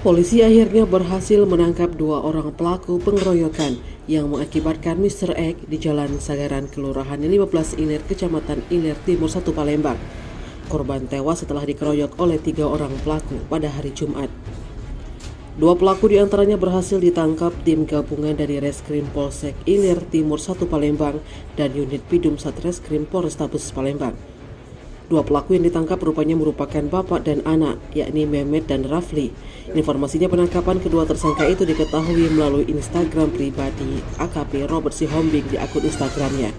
Polisi akhirnya berhasil menangkap 2 orang pelaku pengeroyokan yang mengakibatkan Mr. X di Jalan Sagaran, Kelurahan 15 Ilir, Kecamatan Ilir Timur 1 Palembang. Korban tewas setelah dikeroyok oleh 3 orang pelaku pada hari Jumat. 2 pelaku diantaranya berhasil ditangkap tim gabungan dari Reskrim Polsek Ilir Timur 1 Palembang dan unit Pidum Satreskrim Polrestabes Palembang. 2 pelaku yang ditangkap rupanya merupakan bapak dan anak, yakni Mehmet dan Rafli. Informasinya penangkapan kedua tersangka itu diketahui melalui Instagram pribadi AKP Robert Sihombing di akun Instagramnya.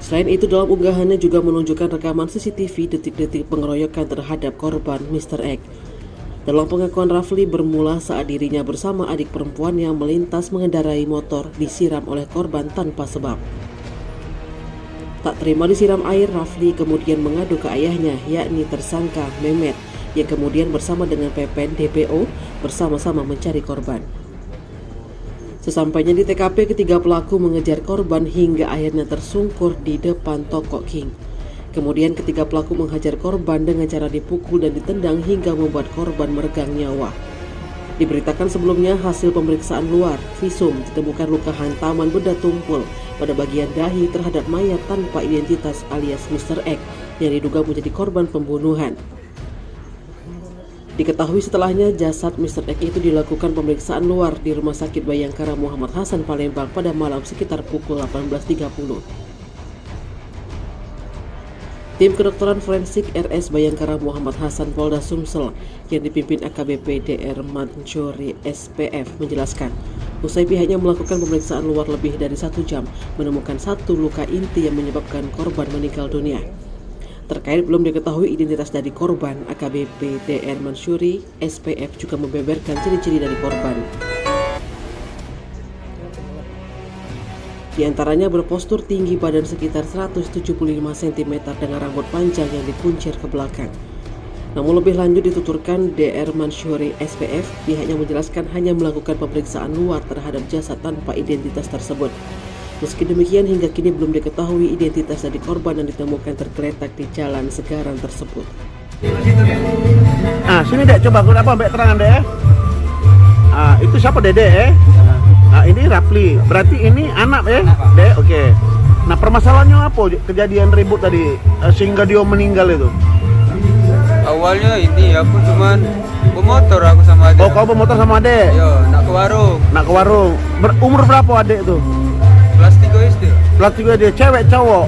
Selain itu, dalam unggahannya juga menunjukkan rekaman CCTV detik-detik pengeroyokan terhadap korban Mr. X. Dalam pengakuan Rafli, bermula saat dirinya bersama adik perempuan yang melintas mengendarai motor disiram oleh korban tanpa sebab. Tak terima disiram air, Rafli kemudian mengadu ke ayahnya, yakni tersangka Mehmet, yang kemudian bersama dengan Pepen DPO bersama-sama mencari korban. Sesampainya di TKP, ketiga pelaku mengejar korban hingga akhirnya tersungkur di depan toko King. Kemudian ketiga pelaku menghajar korban dengan cara dipukul dan ditendang hingga membuat korban meregang nyawa. Diberitakan sebelumnya, hasil pemeriksaan luar visum ditemukan luka hantaman benda tumpul pada bagian dahi terhadap mayat tanpa identitas alias Mr. X yang diduga menjadi korban pembunuhan. Diketahui setelahnya jasad Mr. X itu dilakukan pemeriksaan luar di Rumah Sakit Bayangkara Muhammad Hasan Palembang pada malam sekitar pukul 18.30. Tim kedokteran forensik RS Bayangkara Muhammad Hasan Polda Sumsel yang dipimpin AKBP DR Mansuri SPF menjelaskan, usai pihaknya melakukan pemeriksaan luar lebih dari 1 jam, menemukan 1 luka inti yang menyebabkan korban meninggal dunia. Terkait belum diketahui identitas dari korban, AKBP DR Mansuri SPF juga membeberkan ciri-ciri dari korban. Di antaranya berpostur tinggi, badan sekitar 175 cm dengan rambut panjang yang dikuncir ke belakang. Namun lebih lanjut dituturkan DR Mansuri SPF, pihaknya menjelaskan hanya melakukan pemeriksaan luar terhadap jasad tanpa identitas tersebut. Meski demikian, hingga kini belum diketahui identitas dari korban yang ditemukan tergeletak di Jalan Sagaran tersebut. Sini dek, coba aku apa mbak terangan dek. Itu siapa dede ini Rafli, berarti ini anak dek, oke. Nah permasalahannya apa kejadian ribut tadi sehingga dia meninggal itu? Awalnya ini aku cuman pemotor aku sama adek. Oh, kau pemotor sama adek? Iya, nak ke warung. Nak ke warung. Umur berapa adek itu? Kelas 3 SD. Kelas 3 dia, cewek cowok?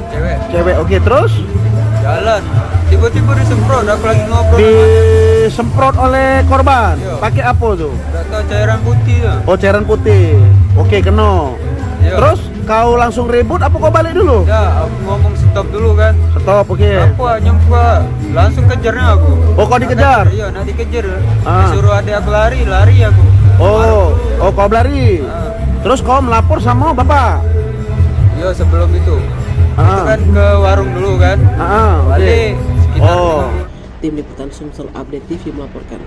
Cewek, oke. Terus? Jalan, tiba-tiba disemprot, aku lagi ngobrol. Disemprot oleh korban? Iya. Pakai apa tuh? Gak tahu, cairan putih lah. Oh, cairan putih. Oke, kena. Iya. Terus kau langsung ribut apa kau balik dulu? Ya, aku ngomong stop dulu kan. Stop, oke. Aku nyempa, langsung kejarnya aku. Oh, kau dikejar? Iya, nak dikejar. Disuruh adik aku lari aku. Oh, kau lari. Terus kau melapor sama bapak? Iya, sebelum itu. Itu kan ke warung dulu kan. Balik sekitar 5 Tim Liputan Sumsel Update TV melaporkan.